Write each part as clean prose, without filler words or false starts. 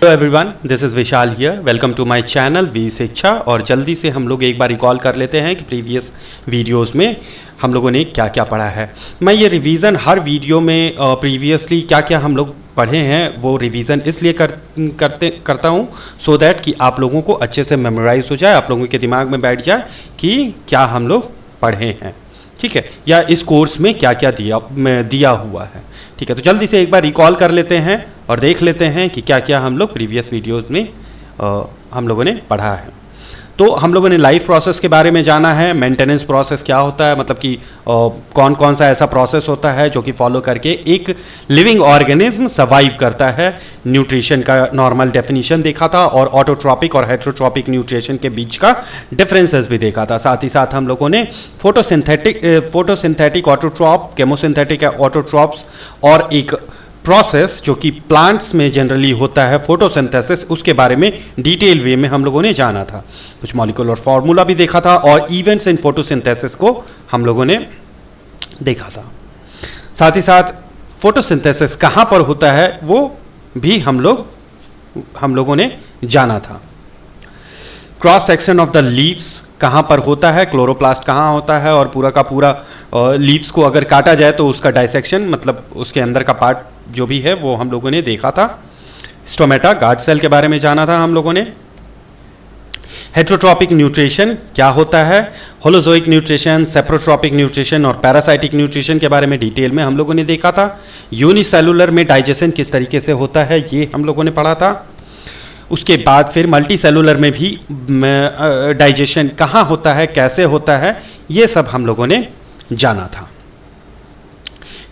Hello everyone, this is Vishal here. Welcome to my channel V Shiksha. और जल्दी से हम लोग एक बार रिकॉल कर लेते हैं कि प्रीवियस वीडियोस में हम लोगों ने क्या क्या पढ़ा है। मैं ये रिवीजन हर वीडियो में प्रीवियसली क्या क्या हम लोग पढ़े हैं वो रिवीजन इसलिए करता हूँ सो दैट कि आप लोगों को अच्छे से मेमोराइज हो जाए, आप लोगों के दिमाग में बैठ जाए कि क्या हम लोग पढ़े हैं, ठीक है, या इस कोर्स में क्या क्या दिया हुआ है। ठीक है, तो जल्दी से एक बार रिकॉल कर लेते हैं और देख लेते हैं कि क्या क्या हम लोग प्रीवियस वीडियोस में हम लोगों ने पढ़ा है। तो हम लोगों ने लाइफ प्रोसेस के बारे में जाना है, मेंटेनेंस प्रोसेस क्या होता है, मतलब कि कौन कौन सा ऐसा प्रोसेस होता है जो कि फॉलो करके एक लिविंग ऑर्गेनिज्म सर्वाइव करता है। न्यूट्रिशन का नॉर्मल डेफिनेशन देखा था और ऑटोट्रॉपिक और हेटेरोट्रॉपिक न्यूट्रिशन के बीच का डिफरेंसेस भी देखा था। साथ ही साथ हम लोगों ने फोटोसिंथेटिक ऑटोट्रॉप, केमोसिंथेटिक ऑटोट्रॉप्स और एक प्रोसेस जो कि प्लांट्स में जनरली होता है फोटोसिंथेसिस, उसके बारे में डिटेल वे में हम लोगों ने जाना था। कुछ मॉलिक्यूलर फार्मूला भी देखा था और इवेंट्स इन फोटोसिंथेसिस को हम लोगों ने देखा था। साथ ही साथ फोटोसिंथेसिस कहाँ पर होता है वो भी हम लोगों ने जाना था। Cross section of the leaves कहाँ पर होता है, क्लोरोप्लास्ट कहाँ होता है, और पूरा का पूरा लीव्स को अगर काटा जाए तो उसका डाइसेक्शन, मतलब उसके अंदर का पार्ट जो भी है वो हम लोगों ने देखा था। स्टोमेटा, गार्ड सेल के बारे में जाना था हम लोगों ने। हेटेरोट्रॉपिक न्यूट्रिशन क्या होता है, होलोजोइक न्यूट्रिशन, सेप्रोट्रॉपिक न्यूट्रिशन और पैरासाइटिक न्यूट्रिशन के बारे में डिटेल में हम लोगों ने देखा था। यूनिसेलुलर में डाइजेशन किस तरीके से होता है ये हम लोगों ने पढ़ा था। उसके बाद फिर मल्टी सेलुलर में भी डाइजेशन कहाँ होता है, कैसे होता है, ये सब हम लोगों ने जाना था।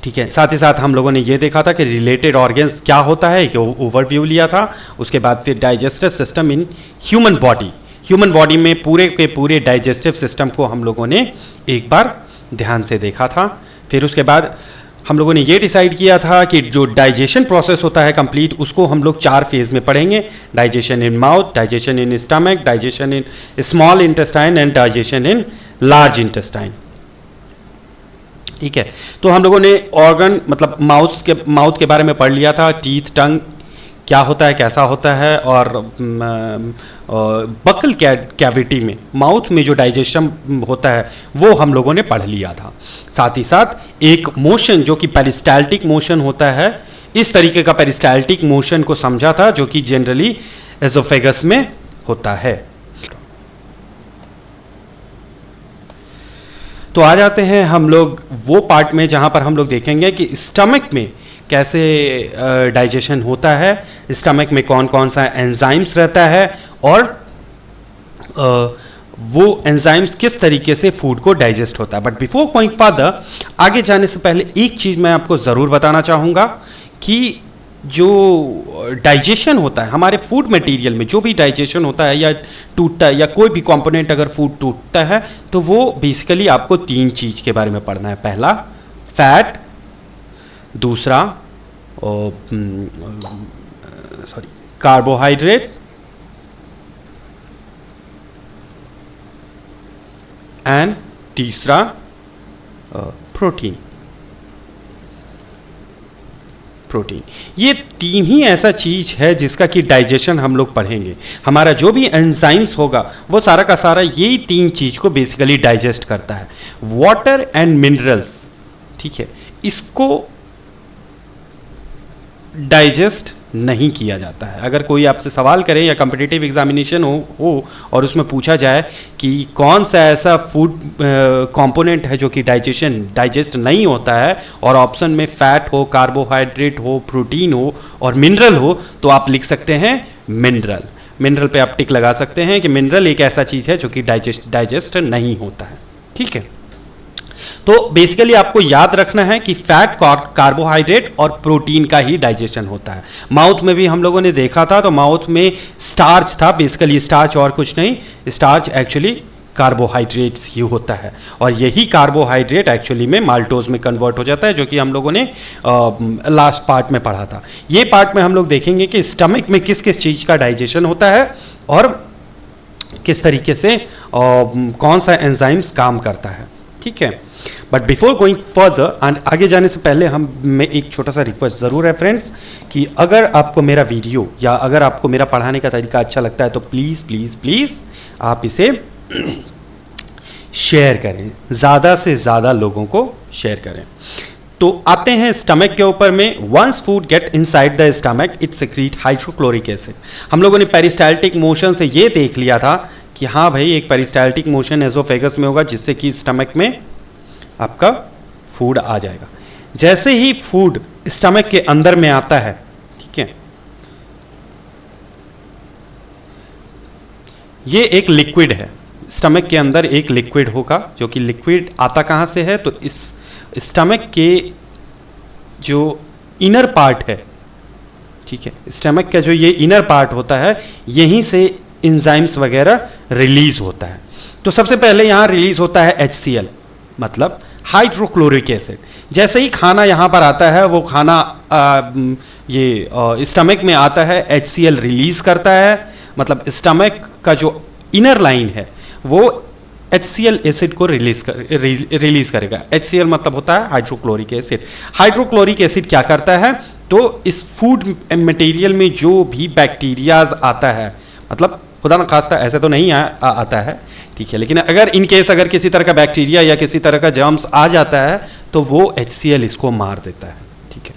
ठीक है, साथ ही साथ हम लोगों ने ये देखा था कि रिलेटेड ऑर्गन्स क्या होता है, एक ओवरव्यू लिया था। उसके बाद फिर digestive system in human body में पूरे के पूरे डाइजेस्टिव सिस्टम को हम लोगों ने एक बार ध्यान से देखा था। फिर उसके बाद हम लोगों ने ये डिसाइड किया था कि जो डाइजेशन प्रोसेस होता है कंप्लीट, उसको हम लोग 4 फेज में पढ़ेंगे। Digestion in mouth, digestion in stomach, digestion in small intestine and digestion in large intestine. ठीक है, तो हम लोगों ने ऑर्गन मतलब माउथ के बारे में पढ़ लिया था। टीथ, टंग क्या होता है, कैसा होता है, और बकल कैविटी में माउथ में जो डाइजेशन होता है वो हम लोगों ने पढ़ लिया था। साथ ही साथ एक मोशन जो कि पेरिस्टाल्टिक मोशन होता है, इस तरीके का पेरिस्टाल्टिक मोशन को समझा था जो कि जनरली एसोफेगस में होता है। तो आ जाते हैं हम लोग वो पार्ट में जहां पर हम लोग देखेंगे कि स्टमक में कैसे डाइजेशन होता है, स्टमक में कौन कौन सा एंजाइम्स रहता है और वो एंजाइम्स किस तरीके से फूड को डाइजेस्ट होता है। बट बिफोर गोइंग फर्दर, आगे जाने से पहले एक चीज़ मैं आपको ज़रूर बताना चाहूँगा कि जो डाइजेशन होता है हमारे फूड मटेरियल में, जो भी डाइजेशन होता है या टूटता है या कोई भी कंपोनेंट अगर फूड टूटता है तो वो बेसिकली आपको 3 चीज़ के बारे में पढ़ना है। पहला फैट, दूसरा कार्बोहाइड्रेट एंड तीसरा प्रोटीन। ये 3 ही ऐसा चीज है जिसका कि डाइजेशन हम लोग पढ़ेंगे। हमारा जो भी एंजाइम्स होगा वो सारा का सारा यही 3 चीज को बेसिकली डाइजेस्ट करता है। वाटर एंड मिनरल्स, ठीक है, इसको डाइजेस्ट नहीं किया जाता है। अगर कोई आपसे सवाल करे या कॉम्पिटिटिव एग्जामिनेशन हो और उसमें पूछा जाए कि कौन सा ऐसा फूड कंपोनेंट है जो कि डाइजेस्ट नहीं होता है, और ऑप्शन में फैट हो, कार्बोहाइड्रेट हो, प्रोटीन हो और मिनरल हो, तो आप लिख सकते हैं मिनरल पे आप टिक लगा सकते हैं कि मिनरल एक ऐसा चीज़ है जो कि डाइजेस्ट नहीं होता है। ठीक है, तो बेसिकली आपको याद रखना है कि फैट, कार्बोहाइड्रेट और प्रोटीन का ही डाइजेशन होता है। माउथ में भी हम लोगों ने देखा था, तो माउथ में स्टार्च था, बेसिकली स्टार्च और कुछ नहीं, स्टार्च एक्चुअली कार्बोहाइड्रेट्स ही होता है, और यही कार्बोहाइड्रेट एक्चुअली में माल्टोज में कन्वर्ट हो जाता है, जो कि हम लोगों ने लास्ट पार्ट में पढ़ा था। ये पार्ट में हम लोग देखेंगे कि स्टमक में किस किस चीज़ का डाइजेशन होता है और किस तरीके से कौन सा एंजाइम्स काम करता है। ठीक है, बट बिफोर गोइंग फर्दर, आगे जाने से पहले मैं एक छोटा सा रिक्वेस्ट ज़रूर है फ्रेंड्स कि अगर आपको मेरा वीडियो या अगर आपको मेरा पढ़ाने का तरीका अच्छा लगता है तो प्लीज़ प्लीज़ प्लीज़ आप इसे शेयर करें, ज़्यादा से ज़्यादा लोगों को शेयर करें। तो आते हैं स्टमक के ऊपर में। Once food get inside the stomach it secrete hydrochloric acid. हम लोगों ने पेरिस्टाल्टिक मोशन से ये देख लिया था कि हाँ भाई एक पेरिस्टाल्टिक मोशन एसोफेगस में होगा जिससे कि स्टमक में आपका फूड आ जाएगा। जैसे ही फूड स्टमक के अंदर में आता है, ठीक है, ये एक लिक्विड है, स्टमक के अंदर एक लिक्विड होगा, जो कि लिक्विड आता कहाँ से है, तो इस स्टमक के जो इनर पार्ट है, ठीक है, स्टमक का जो ये इनर पार्ट होता है, यहीं से एंजाइम्स वगैरह रिलीज होता है। तो सबसे पहले यहाँ रिलीज होता है HCl, मतलब हाइड्रोक्लोरिक एसिड। जैसे ही खाना यहाँ पर आता है, वो खाना ये स्टमक में आता है, HCl रिलीज करता है, मतलब स्टमक का जो इनर लाइन है वो HCl एसिड को रिलीज करेगा। HCl मतलब होता है हाइड्रोक्लोरिक एसिड। हाइड्रोक्लोरिक एसिड क्या करता है, तो इस फूड मटेरियल में जो भी बैक्टीरियाज आता है, मतलब खुदा न खास्ता ऐसे तो नहीं आता है, ठीक है, लेकिन अगर इन केस अगर किसी तरह का बैक्टीरिया या किसी तरह का जर्म्स आ जाता है तो वो HCl इसको मार देता है, ठीक है।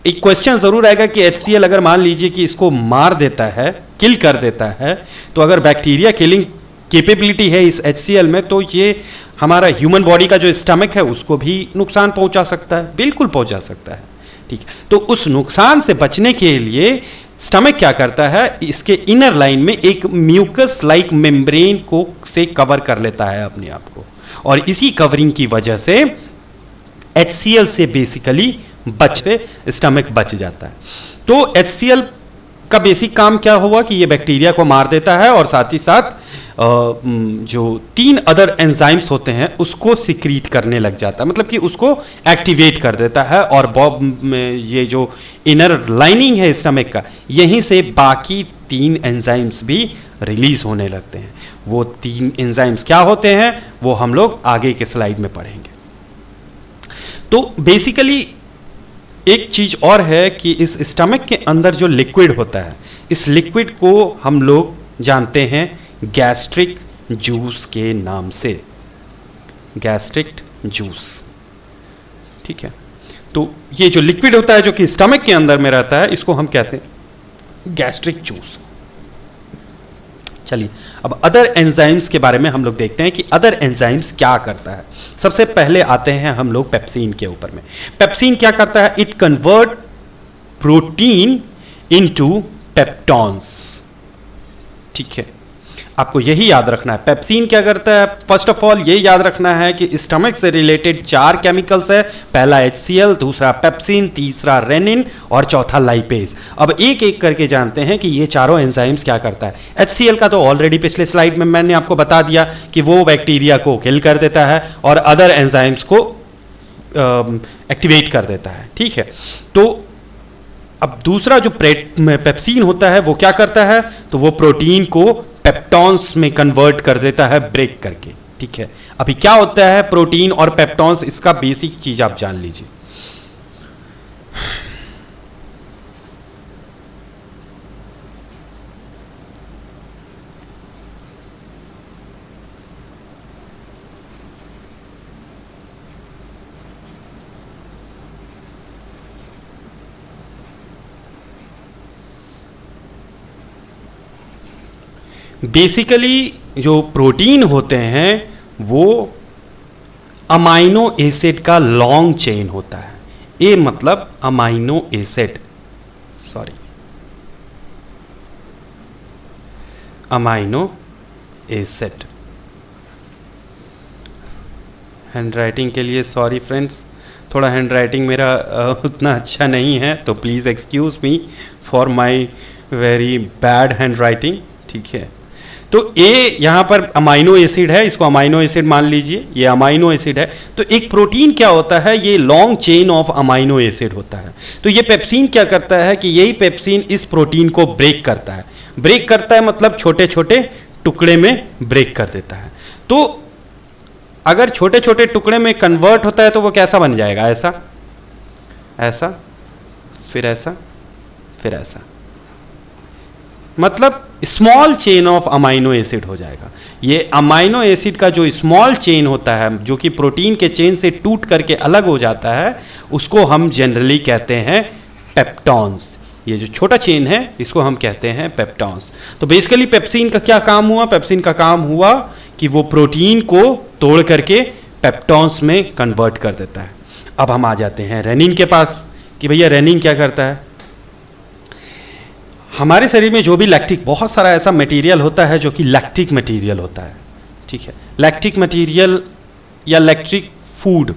एक क्वेश्चन जरूर आएगा कि HCl अगर मान लीजिए कि इसको मार देता है, किल कर देता है, तो अगर बैक्टीरिया किलिंग कैपेबिलिटी है इस HCl में, तो ये हमारा ह्यूमन बॉडी का जो स्टमक है उसको भी नुकसान पहुंचा सकता है, बिल्कुल पहुंचा सकता है, ठीक है। तो उस नुकसान से बचने के लिए स्टमक क्या करता है, इसके इनर लाइन में एक म्यूकस लाइक मेम्ब्रेन को से कवर कर लेता है अपने आप को, और इसी कवरिंग की वजह से HCl से बेसिकली स्टमक बच जाता है। तो HCl का बेसिक काम क्या हुआ कि ये बैक्टीरिया को मार देता है और साथ ही साथ जो 3 अदर एंजाइम्स होते हैं उसको सिक्रीट करने लग जाता है, मतलब कि उसको एक्टिवेट कर देता है, और ये जो इनर लाइनिंग है स्टमक का, यहीं से बाकी 3 एंजाइम्स भी रिलीज होने लगते हैं। वो 3 एंजाइम्स क्या होते हैं वो हम लोग आगे के स्लाइड में पढ़ेंगे। तो बेसिकली एक चीज और है कि इस स्टमक के अंदर जो लिक्विड होता है, इस लिक्विड को हम लोग जानते हैं गैस्ट्रिक जूस के नाम से, गैस्ट्रिक जूस, ठीक है। तो ये जो लिक्विड होता है जो कि स्टमक के अंदर में रहता है, इसको हम कहते हैं गैस्ट्रिक जूस। चलिए अब अदर एंजाइम्स के बारे में हम लोग देखते हैं कि अदर एंजाइम्स क्या करता है। सबसे पहले आते हैं हम लोग पेप्सिन के ऊपर में। पेप्सिन क्या करता है, it convert protein into peptones, ठीक है, आपको यही याद रखना है। पेप्सिन क्या करता है, फर्स्ट ऑफ ऑल ये याद रखना है कि स्टमक से रिलेटेड 4 केमिकल्स है, पहला HCl, दूसरा पेप्सिन, तीसरा रेनिन और चौथा लाइपेज। अब एक एक करके जानते हैं कि ये चारों एंजाइम्स क्या करता है। HCl का तो ऑलरेडी पिछले स्लाइड में मैंने आपको बता दिया कि वो बैक्टीरिया को किल कर देता है और अदर एंजाइम्स को एक्टिवेट कर देता है, ठीक है। तो अब दूसरा जो पेप्सिन होता है वो क्या करता है, तो वो प्रोटीन को पेप्टॉन्स में कन्वर्ट कर देता है ब्रेक करके, ठीक है। अभी क्या होता है प्रोटीन और पेप्टॉन्स, इसका बेसिक चीज आप जान लीजिए। बेसिकली जो प्रोटीन होते हैं वो अमाइनो एसिड का लॉन्ग चेन होता है। ए मतलब amino acid, sorry, amino acid. Handwriting के लिए सॉरी फ्रेंड्स, थोड़ा हैंडराइटिंग मेरा उतना अच्छा नहीं है, तो please excuse me for my very bad handwriting, ठीक है। तो ए यहाँ पर अमाइनो एसिड है, इसको अमाइनो एसिड मान लीजिए, ये अमाइनो एसिड है। तो एक प्रोटीन क्या होता है, ये long chain of amino acid होता है। तो ये पेप्सिन क्या करता है कि यही पेप्सिन इस प्रोटीन को ब्रेक करता है। ब्रेक करता है मतलब छोटे छोटे टुकड़े में ब्रेक कर देता है। तो अगर छोटे छोटे टुकड़े में कन्वर्ट होता है तो वो कैसा बन जाएगा, ऐसा, ऐसा, फिर ऐसा, फिर ऐसा, मतलब small chain of amino acid हो जाएगा। ये अमाइनो एसिड का जो स्मॉल चेन होता है, जो कि प्रोटीन के चेन से टूट करके अलग हो जाता है, उसको हम जनरली कहते हैं पेप्टॉन्स। ये जो छोटा चेन है इसको हम कहते हैं पेप्टॉन्स। तो बेसिकली पेप्सिन का क्या काम हुआ? पेप्सिन का काम हुआ कि वो प्रोटीन को तोड़ करके पेप्टॉन्स में कन्वर्ट कर देता है। अब हम आ जाते हैं रेनिन के पास कि भैया रेनिन क्या करता है। हमारे शरीर में जो भी लैक्टिक, बहुत सारा ऐसा मटेरियल होता है जो कि लैक्टिक मटेरियल होता है, ठीक है। लैक्टिक मटेरियल या लैक्टिक फूड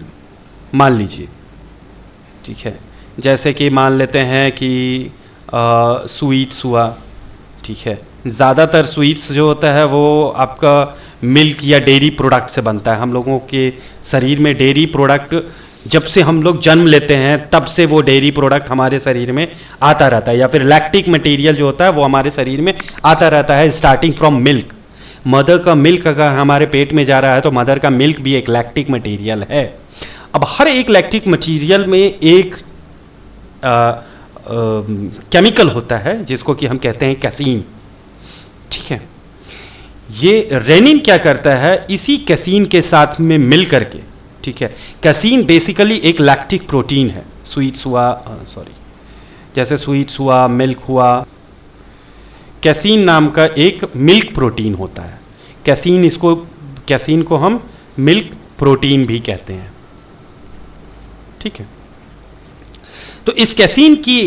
मान लीजिए, ठीक है। जैसे कि मान लेते हैं कि स्वीट्स हुआ, ठीक है। ज़्यादातर स्वीट्स जो होता है वो आपका मिल्क या डेयरी प्रोडक्ट से बनता है। हम लोगों के शरीर में डेयरी प्रोडक्ट जब से हम लोग जन्म लेते हैं तब से वो डेयरी प्रोडक्ट हमारे शरीर में आता रहता है, या फिर लैक्टिक मटेरियल जो होता है वो हमारे शरीर में आता रहता है स्टार्टिंग फ्रॉम मिल्क। मदर का मिल्क अगर हमारे पेट में जा रहा है तो मदर का मिल्क भी एक लैक्टिक मटेरियल है। अब हर एक लैक्टिक मटेरियल में एक केमिकल होता है जिसको कि हम कहते हैं कैसीन, ठीक है। ये रेनिन क्या करता है, इसी कैसीन के साथ में मिल करके, ठीक है। कैसीन बेसिकली एक लैक्टिक प्रोटीन है। स्वीट्स हुआ, जैसे स्वीट्स हुआ, मिल्क हुआ, कैसीन नाम का एक मिल्क प्रोटीन होता है। कैसीन को हम मिल्क प्रोटीन भी कहते हैं, ठीक है। तो इस कैसीन की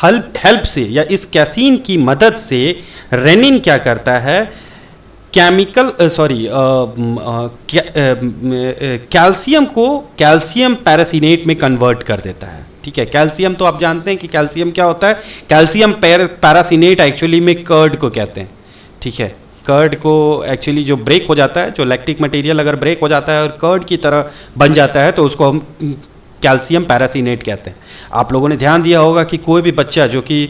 हेल्प से या इस कैसीन की मदद से रेनिन क्या करता है, कैल्शियम को कैल्शियम पैरासिनेट में कन्वर्ट कर देता है, ठीक है। कैल्शियम तो आप जानते हैं कि कैल्शियम क्या होता है। कैल्शियम पैरासिनेट एक्चुअली में कर्ड को कहते हैं, ठीक है। कर्ड को एक्चुअली जो ब्रेक हो जाता है, जो लैक्टिक मटेरियल अगर ब्रेक हो जाता है और कर्ड की तरह बन जाता है तो उसको हम कैल्शियम पैरासिनेट कहते हैं। आप लोगों ने ध्यान दिया होगा कि कोई भी बच्चा जो कि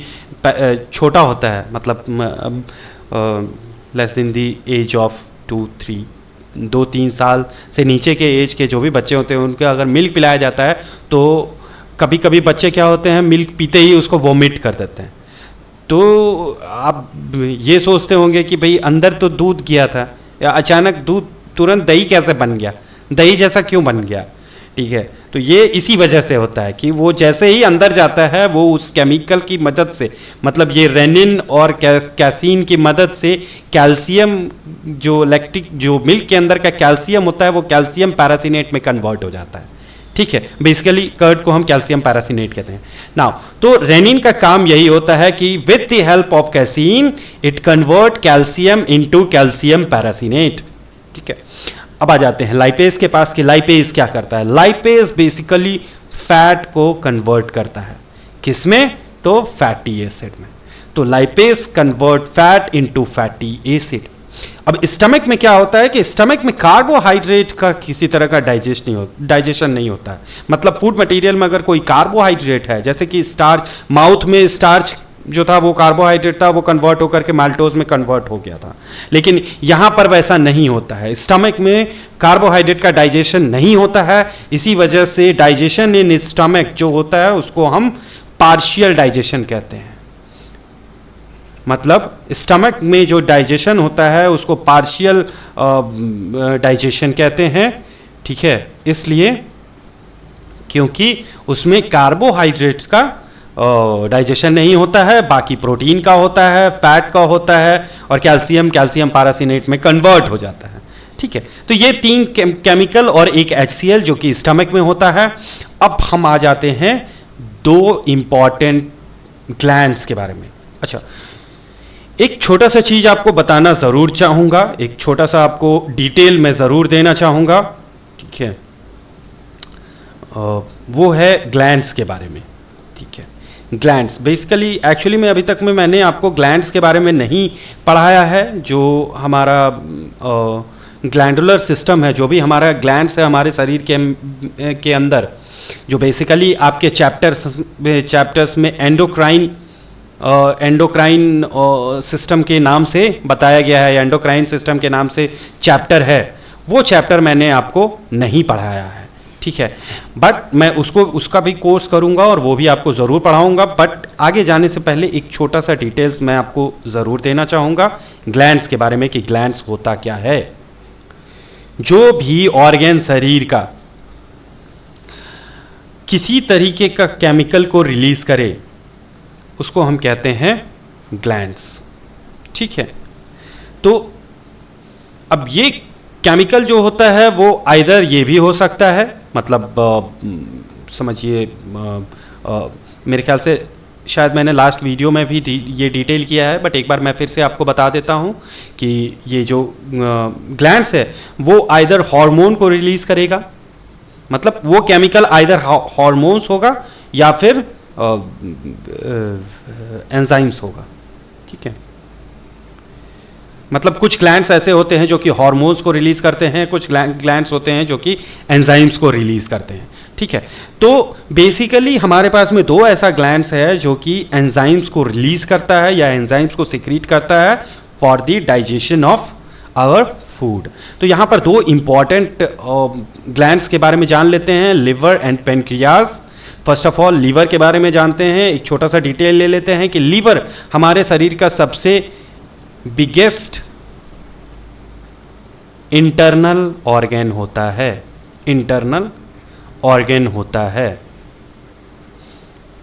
छोटा होता है, मतलब less than the age of 2-3 साल से नीचे के एज के जो भी बच्चे होते हैं उनके अगर मिल्क पिलाया जाता है तो कभी कभी बच्चे क्या होते हैं, मिल्क पीते ही उसको वोमिट कर देते हैं। तो आप ये सोचते होंगे कि भाई अंदर तो दूध गया था, या अचानक दूध तुरंत दही कैसे बन गया, दही जैसा क्यों बन गया, ठीक है। तो ये इसी वजह से होता है कि वो जैसे ही अंदर जाता है वो उस केमिकल की मदद से, मतलब ये रेनिन और कैसीन की मदद से कैल्शियम जो मिल्क के अंदर का कैल्शियम होता है वो कैल्शियम पैरासिनेट में कन्वर्ट हो जाता है, ठीक है। बेसिकली कर्ड को हम कैल्शियम पैरासिनेट कहते हैं। नाउ तो रेनिन का काम यही होता है कि with the help of casein it convert calcium into calcium paracaseinate, ठीक है। अब आ जाते हैं लाइपेज के पास कि लाइपेज क्या करता है। लाइपेज बेसिकली फैट को कन्वर्ट करता है, किसमें? तो फैटी एसिड में। तो lipase convert fat into fatty acid. अब स्टमक में क्या होता है कि स्टमक में कार्बोहाइड्रेट का किसी तरह का डाइजेशन नहीं होता है। मतलब फूड मटेरियल में अगर कोई कार्बोहाइड्रेट है, जैसे कि स्टार्च, माउथ में स्टार्च जो था वो कार्बोहाइड्रेट था, वो कन्वर्ट होकर के माल्टोज में कन्वर्ट हो गया था, लेकिन यहाँ पर वैसा नहीं होता है। स्टमक में कार्बोहाइड्रेट का डाइजेशन नहीं होता है, इसी वजह से डाइजेशन इन स्टमक जो होता है उसको हम पार्शियल डाइजेशन कहते हैं। मतलब स्टमक में जो डाइजेशन होता है उसको पार्शियल डाइजेशन कहते हैं, ठीक है। इसलिए क्योंकि उसमें कार्बोहाइड्रेट्स का डाइजेशन नहीं होता है, बाकी प्रोटीन का होता है, फैट का होता है, और कैल्शियम पैरासिनेट में कन्वर्ट हो जाता है, ठीक है। तो ये 3 केमिकल और एक HCl जो कि स्टमक में होता है। अब हम आ जाते हैं 2 इंपॉर्टेंट ग्लैंड्स के बारे में। अच्छा, एक छोटा सा चीज आपको बताना जरूर चाहूंगा, एक छोटा सा आपको डिटेल में जरूर देना चाहूंगा, ठीक है। वो है ग्लैंड्स के बारे में, ठीक है। ग्लैंड्स बेसिकली एक्चुअली में अभी तक में मैंने आपको ग्लैंड्स के बारे में नहीं पढ़ाया है। जो हमारा ग्लैंडुलर सिस्टम है, जो भी हमारा ग्लैंड्स है हमारे शरीर के अंदर, जो बेसिकली आपके चैप्टर्स में एंडोक्राइन सिस्टम के नाम से बताया गया है, एंडोक्राइन सिस्टम के नाम से चैप्टर है, वो चैप्टर मैंने आपको नहीं पढ़ाया है, ठीक है। बट मैं उसका भी कोर्स करूंगा और वो भी आपको ज़रूर पढ़ाऊंगा। बट आगे जाने से पहले एक छोटा सा डिटेल्स मैं आपको ज़रूर देना चाहूँगा ग्लैंड्स के बारे में कि ग्लैंड्स होता क्या है। जो भी ऑर्गन शरीर का किसी तरीके का केमिकल को रिलीज करे उसको हम कहते हैं ग्लैंड्स, ठीक है। तो अब ये केमिकल जो होता है वो आइदर ये भी हो सकता है, मतलब समझिए मेरे ख्याल से शायद मैंने लास्ट वीडियो में भी ये डिटेल किया है, बट एक बार मैं फिर से आपको बता देता हूँ कि ये जो ग्लैंड्स है वो आइदर हार्मोन को रिलीज करेगा, मतलब वो केमिकल आइदर हार्मोन्स होगा या फिर एंजाइम्स होगा, ठीक है। मतलब कुछ ग्लैंड्स ऐसे होते हैं जो कि हार्मोन्स को रिलीज करते हैं, कुछ ग्लैंड्स होते हैं जो कि एंजाइम्स को रिलीज करते हैं, ठीक है। तो बेसिकली हमारे पास में दो ऐसा ग्लैंड्स है जो कि एंजाइम्स को रिलीज करता है या एंजाइम्स को सिक्रीट करता है for the digestion of our food. तो यहाँ पर दो इंपॉर्टेंट ग्लैंड्स के बारे में जान लेते हैं, liver and pancreas. First of all liver के बारे में जानते हैं, एक छोटा सा डिटेल ले लेते हैं कि लीवर हमारे शरीर का सबसे बिगेस्ट इंटरनल ऑर्गन होता है, इंटरनल ऑर्गन होता है,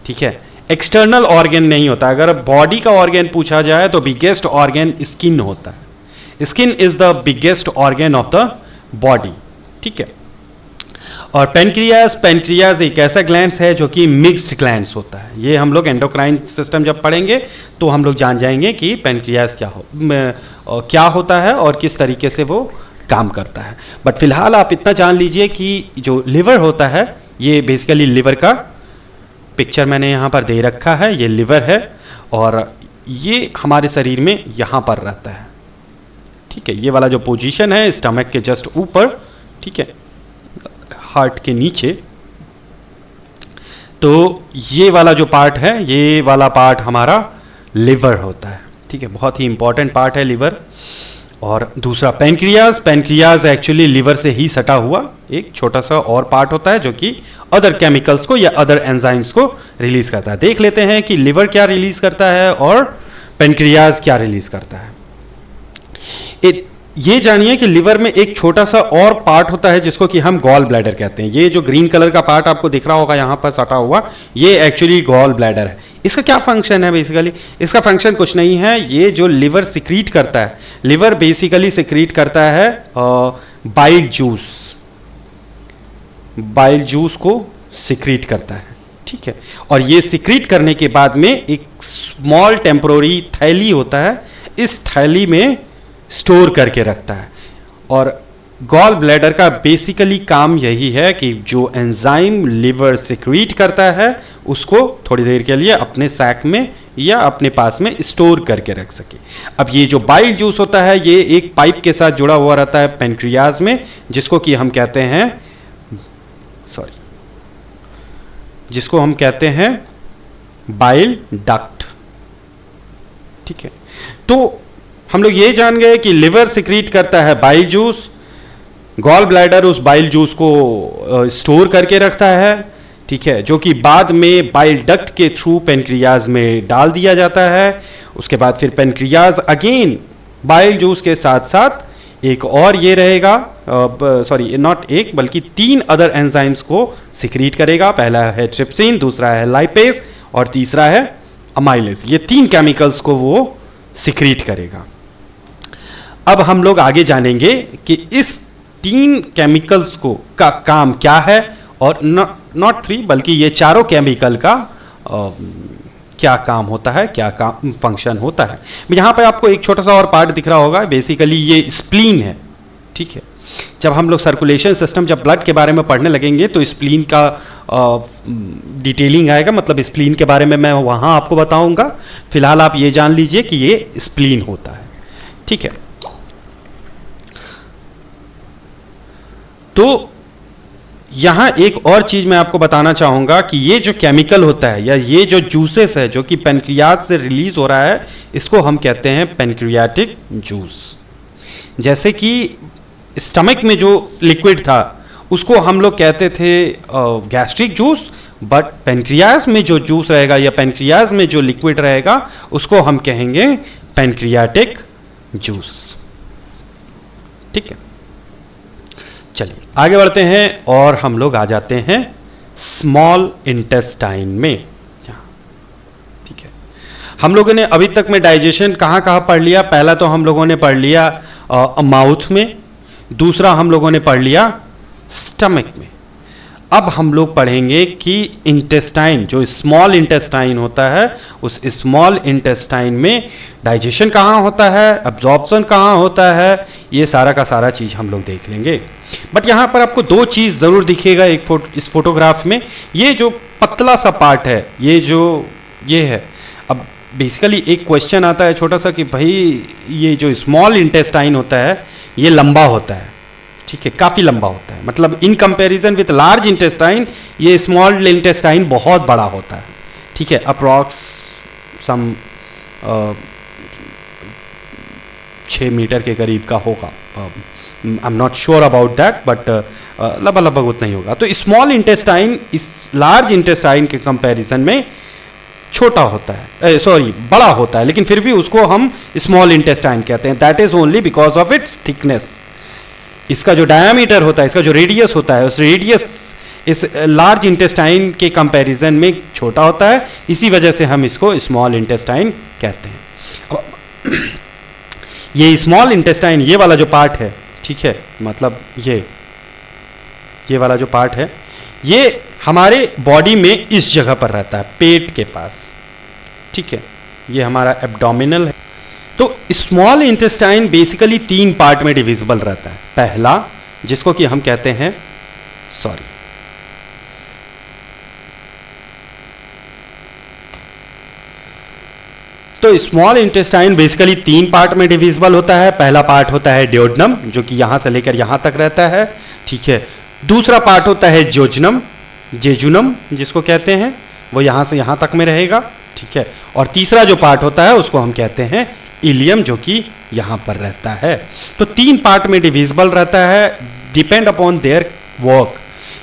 ठीक है। एक्सटर्नल ऑर्गन नहीं होता। अगर बॉडी का ऑर्गन पूछा जाए तो बिगेस्ट ऑर्गन स्किन होता है। Skin is the biggest organ of the body, ठीक है। और पेनक्रियाज एक ऐसा ग्लैंड्स है जो कि मिक्स्ड ग्लैंड्स होता है। ये हम लोग एंडोक्राइन सिस्टम जब पढ़ेंगे तो हम लोग जान जाएंगे कि पेनक्रियाज क्या होता है और किस तरीके से वो काम करता है। बट फिलहाल आप इतना जान लीजिए कि जो लिवर होता है ये बेसिकली लिवर का पिक्चर मैंने यहाँ पर दे रखा है, ये लिवर है और ये हमारे शरीर में यहाँ पर रहता है, ठीक है। ये वाला जो पोजीशन है स्टमक के जस्ट ऊपर, ठीक है, हार्ट के नीचे। तो ये वाला जो पार्ट है, ये वाला पार्ट हमारा लिवर होता है, ठीक है। बहुत ही इंपॉर्टेंट पार्ट है लिवर। और दूसरा पेनक्रियाज एक्चुअली लिवर से ही सटा हुआ एक छोटा सा और पार्ट होता है जो कि अदर केमिकल्स को या अदर एंजाइम्स को रिलीज करता है। देख लेते हैं कि लिवर क्या रिलीज करता है और पेनक्रियाज क्या रिलीज करता है। ये जानिए कि लिवर में एक छोटा सा और पार्ट होता है जिसको कि हम गॉल ब्लैडर कहते हैं। ये जो ग्रीन कलर का पार्ट आपको दिख रहा होगा यहाँ पर सटा हुआ, ये एक्चुअली गॉल ब्लैडर है। इसका क्या फंक्शन है? बेसिकली इसका फंक्शन कुछ नहीं है, ये जो लिवर सिक्रीट करता है, लिवर बेसिकली सिक्रीट करता है बाइल जूस को सिक्रीट करता है, ठीक है। और ये सिक्रीट करने के बाद में एक स्मॉल टेम्पोररी थैली होता है, इस थैली में स्टोर करके रखता है। और गॉल ब्लैडर का बेसिकली काम यही है कि जो एंजाइम लिवर सिक्रीट करता है उसको थोड़ी देर के लिए अपने सैक में या अपने पास में स्टोर करके रख सके। अब ये जो बाइल जूस होता है ये एक पाइप के साथ जुड़ा हुआ रहता है पेनक्रियाज में, जिसको कि हम कहते हैं बाइल डक्ट, ठीक है। तो हम लोग ये जान गए कि लिवर सिक्रीट करता है बाइल जूस, गॉल ब्लैडर उस बाइल जूस को स्टोर करके रखता है, ठीक है, जो कि बाद में बाइल डक्ट के थ्रू पेनक्रियाज में डाल दिया जाता है। उसके बाद फिर पेनक्रियाज अगेन बाइल जूस के साथ साथ एक और ये रहेगा, नॉट एक बल्कि 3 अदर एंजाइम्स को सिक्रीट करेगा। पहला है ट्रिप्सिन, दूसरा है लाइपेज और तीसरा है अमाइलेज। ये 3 केमिकल्स को वो सिक्रीट करेगा। अब हम लोग आगे जानेंगे कि इस 3 केमिकल्स का काम क्या है और नॉट 3 बल्कि ये चारों केमिकल का क्या काम होता है, क्या काम फंक्शन होता है। यहाँ पे आपको एक छोटा सा और पार्ट दिख रहा होगा, बेसिकली ये स्प्लीन है, ठीक है। जब हम लोग सर्कुलेशन सिस्टम, जब ब्लड के बारे में पढ़ने लगेंगे तो स्प्लीन का डिटेलिंग आएगा, मतलब स्प्लीन के बारे में मैं वहाँ आपको बताऊँगा। फिलहाल आप ये जान लीजिए कि ये स्प्लीन होता है, ठीक है। तो यहाँ एक और चीज़ मैं आपको बताना चाहूँगा कि ये जो केमिकल होता है या ये जो जूसेस है जो कि पेनक्रियाज से रिलीज हो रहा है, इसको हम कहते हैं पेनक्रियाटिक जूस। जैसे कि स्टमक में जो लिक्विड था उसको हम लोग कहते थे गैस्ट्रिक जूस, बट पेनक्रियाज में जो जूस रहेगा या पेनक्रियाज में जो लिक्विड रहेगा उसको हम कहेंगे पेनक्रियाटिक जूस। ठीक है, चलिए आगे बढ़ते हैं और हम लोग आ जाते हैं स्मॉल इंटेस्टाइन में। ठीक है, हम लोगों ने अभी तक में डाइजेशन कहाँ कहाँ पढ़ लिया? पहला तो हम लोगों ने पढ़ लिया माउथ में, दूसरा हम लोगों ने पढ़ लिया स्टमक में। अब हम लोग पढ़ेंगे कि इंटेस्टाइन, जो स्मॉल इंटेस्टाइन होता है, उस स्मॉल इंटेस्टाइन में डाइजेशन कहाँ होता है, अब्जॉर्प्शन कहाँ होता है, ये सारा का सारा चीज़ हम लोग देख लेंगे। बट यहाँ पर आपको दो चीज़ ज़रूर दिखेगा इस फोटोग्राफ में। ये जो पतला सा पार्ट है, ये है। अब बेसिकली एक क्वेश्चन आता है छोटा सा कि भाई ये जो स्मॉल इंटेस्टाइन होता है ये लंबा होता है। ठीक है, काफ़ी लंबा होता है, मतलब in comparison with large intestine ये स्मॉल इंटेस्टाइन बहुत बड़ा होता है। ठीक है, अप्रॉक्स सम 6 मीटर के करीब का होगा। I am not sure about that, but लगभग उतना ही होगा। तो स्मॉल इंटेस्टाइन इस लार्ज इंटेस्टाइन के कंपैरिजन में छोटा होता है, बड़ा होता है, लेकिन फिर भी उसको हम स्मॉल इंटेस्टाइन कहते हैं। That is only because of its thickness. इसका जो डायामीटर होता है, इसका जो रेडियस होता है, उस रेडियस इस लार्ज इंटेस्टाइन के कंपैरिजन में छोटा होता है, इसी वजह से हम इसको स्मॉल इंटेस्टाइन कहते हैं। अब ये स्मॉल इंटेस्टाइन, ये वाला जो पार्ट है, ठीक है, मतलब ये वाला जो पार्ट है, ये हमारे बॉडी में इस जगह पर रहता है, पेट के पास। ठीक है, ये हमारा एब्डोमिनल है। तो स्मॉल इंटेस्टाइन बेसिकली 3 पार्ट में डिविजिबल रहता है। पहला, जिसको कि हम कहते हैं तो स्मॉल इंटेस्टाइन बेसिकली 3 पार्ट में डिविजिबल होता है। पहला पार्ट होता है ड्योडेनम, जो कि यहां से लेकर यहां तक रहता है। ठीक है, दूसरा पार्ट होता है जेजुनम जिसको कहते हैं, वो यहां से यहां तक में रहेगा। ठीक है, और तीसरा जो पार्ट होता है उसको हम कहते हैं इलियम, जो कि यहां पर रहता है। तो 3 पार्ट में डिविजिबल रहता है, डिपेंड अपॉन देयर वर्क।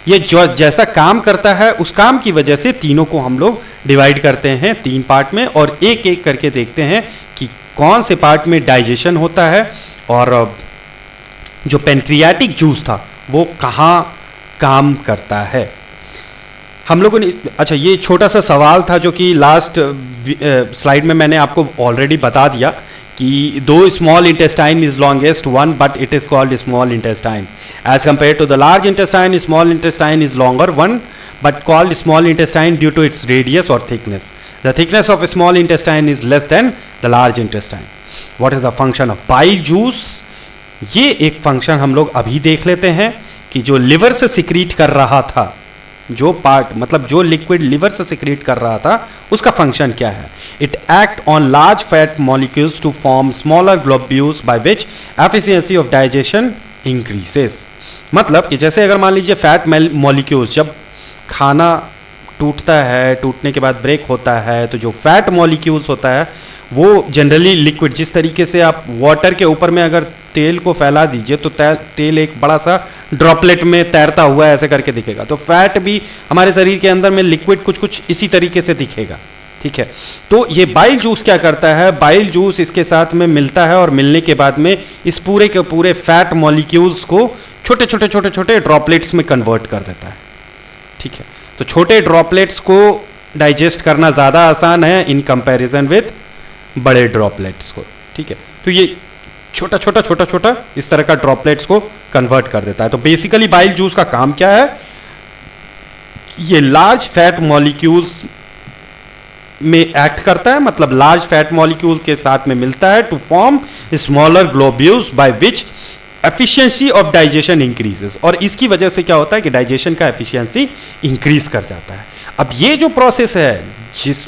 ये जो जैसा काम करता है उस काम की वजह से तीनों को हम लोग डिवाइड करते हैं 3 पार्ट में, और एक एक करके देखते हैं कि कौन से पार्ट में डाइजेशन होता है और जो पेनक्रियाटिक जूस था वो कहाँ काम करता है। हम लोगों ने, अच्छा, ये छोटा सा सवाल था जो कि लास्ट स्लाइड में मैंने आपको ऑलरेडी बता दिया कि दो small intestine is longest one, but it is called small intestine as compare to the large intestine. Small intestine is longer one, but called small intestine due to its radius और thickness. The thickness of small intestine is less than the large intestine. What is the function of bile juice? ये एक function हम लोग अभी देख लेते हैं कि जो लिवर से सिक्रीट कर रहा था, जो पार्ट, मतलब जो लिक्विड लिवर से सिक्रीट कर रहा था, उसका फंक्शन क्या है। It act on large fat molecules to form smaller globules by which efficiency of digestion increases. मतलब कि जैसे अगर मान लीजिए फैट मॉलिक्यूल्स, जब खाना टूटता है, टूटने के बाद ब्रेक होता है, तो जो फैट मॉलिक्यूल्स होता है वो जनरली लिक्विड, जिस तरीके से आप वाटर के ऊपर में अगर तेल को फैला दीजिए तो तेल एक बड़ा सा ड्रॉपलेट में तैरता हुआ ऐसे करके दिखेगा। तो फैट भी हमारे शरीर के अंदर में लिक्विड कुछ इसी तरीके से दिखेगा। ठीक है, तो ये बाइल जूस क्या करता है, बाइल जूस इसके साथ में मिलता है और मिलने के बाद में इस पूरे के पूरे फैट मॉलिक्यूल्स को छोटे छोटे ड्रॉपलेट्स में कन्वर्ट कर देता है। ठीक है, तो छोटे ड्रॉपलेट्स को डाइजेस्ट करना ज़्यादा आसान है इन कंपैरिजन विथ बड़े ड्रॉपलेट्स को। ठीक है, तो ये छोटा इस तरह का ड्रॉपलेट्स को कन्वर्ट कर देता है। तो बेसिकली बाइल जूस का काम क्या है, ये लार्ज फैट मॉलिक्यूल्स में एक्ट करता है, मतलब लार्ज फैट मॉलिक्यूल्स के साथ में मिलता है to form smaller globules by which efficiency of digestion increases. और इसकी वजह से क्या होता है कि डाइजेशन का एफिशिएंसी इंक्रीज कर जाता है। अब ये जो प्रोसेस है जिस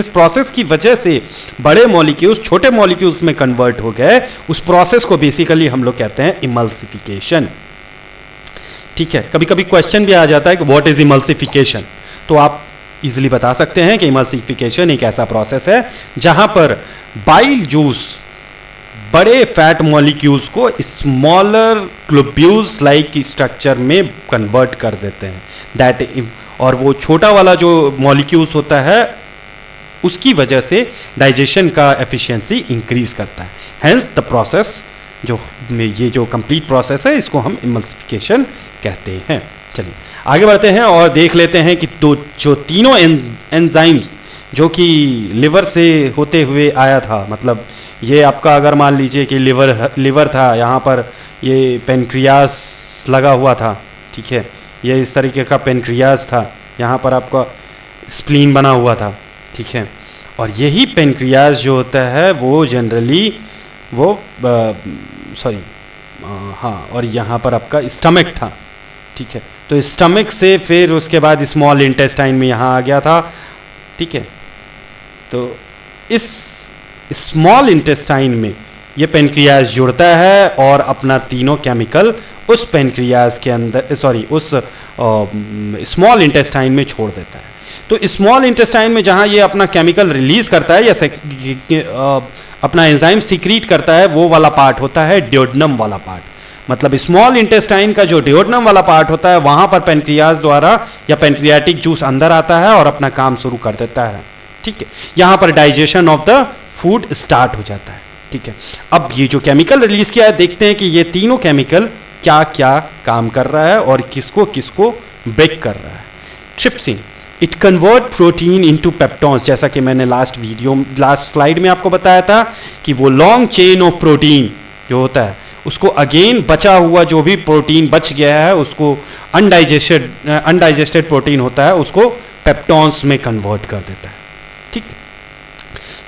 प्रोसेस की वजह से बड़े मॉलिक्यूल्स छोटे मॉलिक्यूल्स में कन्वर्ट हो गए, उस प्रोसेस को बेसिकली हम लोग कहते हैं इमल्सिफिकेशन। ठीक है, कभी कभी क्वेश्चन भी आ जाता है कि व्हाट इज इमल्सिफिकेशन, तो आप इजीली बता सकते हैं कि इमल्सिफिकेशन एक ऐसा प्रोसेस है जहां पर बाइल जूस बड़े फैट मॉलिक्यूल्स को स्मॉलर ग्लोब्यूल्स लाइक स्ट्रक्चर में कन्वर्ट कर देते हैं दैट, और वो छोटा वाला जो मॉलिक्यूल्स होता है उसकी वजह से डाइजेशन का एफिशिएंसी इंक्रीज करता है। हेंस द प्रोसेस, जो ये जो कंप्लीट प्रोसेस है इसको हम इमल्सिफिकेशन कहते हैं। चलिए आगे बढ़ते हैं और देख लेते हैं कि जो तीनों एंजाइम्स जो कि लिवर से होते हुए आया था, मतलब ये आपका अगर मान लीजिए कि लिवर था, यहाँ पर ये पेनक्रियास लगा हुआ था, ठीक है, ये इस तरीके का पेनक्रियास था, यहाँ पर आपका स्प्लीन बना हुआ था, ठीक है, और यही पेनक्रियास जो होता है वो जनरली वो हाँ, और यहाँ पर आपका स्टमक था, ठीक है, तो स्टमक से फिर उसके बाद स्मॉल इंटेस्टाइन में यहाँ आ गया था, ठीक है, तो इस स्मॉल इंटेस्टाइन में ये पेनक्रियास जुड़ता है और अपना तीनों केमिकल उस पेनक्रियास के अंदर उस स्मॉल इंटेस्टाइन में छोड़ देता है। तो स्मॉल इंटेस्टाइन में जहाँ ये अपना केमिकल रिलीज करता है या अपना एंजाइम सीक्रीट करता है, वो वाला पार्ट होता है ड्यूोडेनम वाला पार्ट। मतलब स्मॉल इंटेस्टाइन का जो ड्यूोडेनम वाला पार्ट होता है वहाँ पर पेनक्रियास द्वारा या पेनक्रियाटिक जूस अंदर आता है और अपना काम शुरू कर देता है, ठीक है, यहाँ पर digestion of the food start हो जाता है, ठीक है। अब ये जो केमिकल रिलीज किया है, देखते हैं कि ये तीनों केमिकल क्या क्या काम कर रहा है और किसको किसको ब्रेक कर रहा है। Trypsin, it convert protein into peptones, जैसा कि मैंने लास्ट स्लाइड में आपको बताया था कि वो लॉन्ग चेन ऑफ प्रोटीन जो होता है उसको अगेन बचा हुआ जो भी प्रोटीन बच गया है उसको अनडाइजेस्टेड प्रोटीन होता है उसको पेप्टॉन्स में कन्वर्ट कर देता है, ठीक।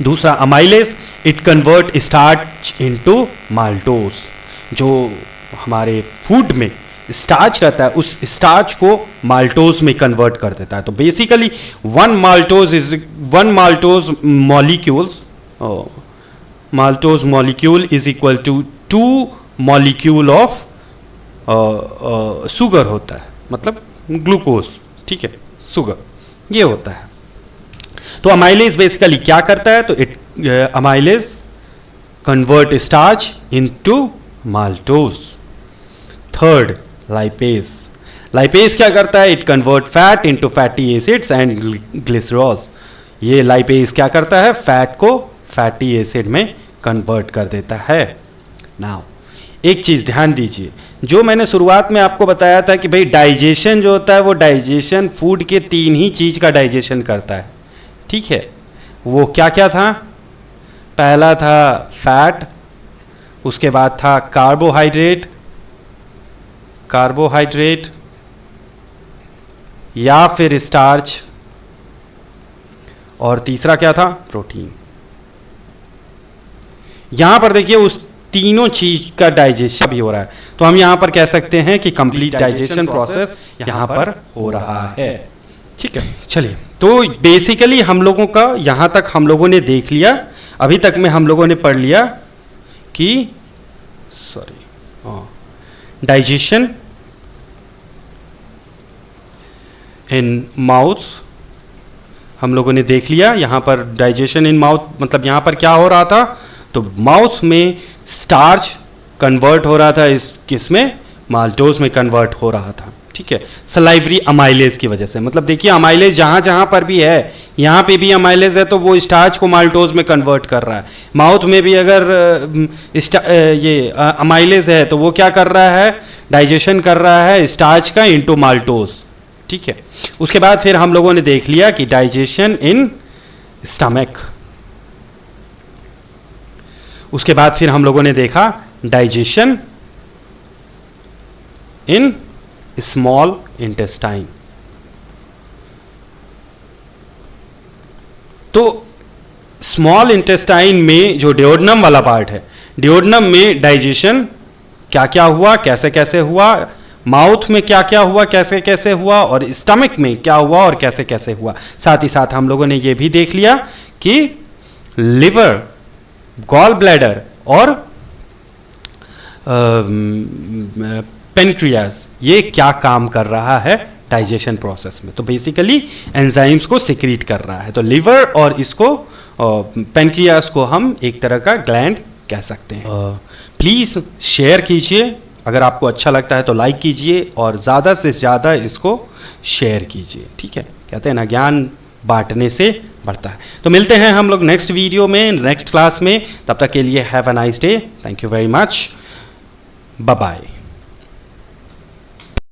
दूसरा amylase, it convert starch into maltose, जो हमारे फूड में स्टार्च रहता है उस स्टार्च को माल्टोज में कन्वर्ट कर देता है। तो basically one maltose molecule is equal to 2 molecule of sugar होता है, मतलब ग्लूकोज, ठीक है, शुगर ये होता है। तो अमाइलेज बेसिकली क्या करता है, तो amylase convert starch into maltose. Third lipase क्या करता है, it convert fat into fatty acids and glycerols. ये लाइपेज क्या करता है, फैट को फैटी एसिड में कन्वर्ट कर देता है। नाउ एक चीज ध्यान दीजिए, जो मैंने शुरुआत में आपको बताया था कि भाई डाइजेशन जो होता है वो डाइजेशन फूड के 3 ही चीज का डाइजेशन करता है, ठीक है, वो क्या क्या था, पहला था फैट, उसके बाद था कार्बोहाइड्रेट या फिर स्टार्च, और तीसरा क्या था, प्रोटीन। यहां पर देखिए उस तीनों चीज का डाइजेशन भी हो रहा है, तो हम यहां पर कह सकते हैं कि कंप्लीट डाइजेशन प्रोसेस यहां पर हो रहा है, ठीक है। चलिए, तो बेसिकली हम लोगों का यहां तक हम लोगों ने देख लिया, अभी तक में हम लोगों ने पढ़ लिया कि डाइजेशन इन माउथ हम लोगों ने देख लिया। यहां पर डाइजेशन इन माउथ मतलब यहां पर क्या हो रहा था, तो माउथ में स्टार्च कन्वर्ट हो रहा था, इस किसमें, माल्टोज में कन्वर्ट हो रहा था, ठीक है, सलाइवरी अमाइलेज की वजह से। मतलब देखिए अमाइलेज जहां जहां पर भी है, यहां पे भी अमाइलेज है तो वो स्टार्च को माल्टोज में कन्वर्ट कर रहा है। माउथ में भी अगर ये अमाइलेज है तो वो क्या कर रहा है, डाइजेशन कर रहा है स्टार्च का इनटू माल्टोज, ठीक है। उसके बाद फिर हम लोगों ने देख लिया कि डाइजेशन इन स्टमक, उसके बाद फिर हम लोगों ने देखा डाइजेशन इन स्मॉल इंटेस्टाइन। तो स्मॉल इंटेस्टाइन में जो ड्यूोडेनम वाला पार्ट है, ड्यूोडेनम में डाइजेशन क्या क्या हुआ, कैसे कैसे हुआ, माउथ में क्या क्या हुआ, कैसे कैसे हुआ, और स्टमक में क्या हुआ और कैसे कैसे हुआ। साथ ही साथ हम लोगों ने यह भी देख लिया कि लिवर, गॉल ब्लैडर और पेनक्रियास ये क्या काम कर रहा है डाइजेशन प्रोसेस में। तो बेसिकली एंजाइम्स को सिक्रीट कर रहा है। तो लिवर और इसको पेनक्रियास को हम एक तरह का ग्लैंड कह सकते हैं। प्लीज़ शेयर कीजिए, अगर आपको अच्छा लगता है तो लाइक कीजिए और ज़्यादा से ज़्यादा इसको शेयर कीजिए। ठीक है, कहते हैं ना, ज्ञान बांटने से बढ़ता है। तो मिलते हैं हम लोग नेक्स्ट वीडियो में, नेक्स्ट क्लास में। तब तक के लिए have a nice day. Thank you very much. Bye bye.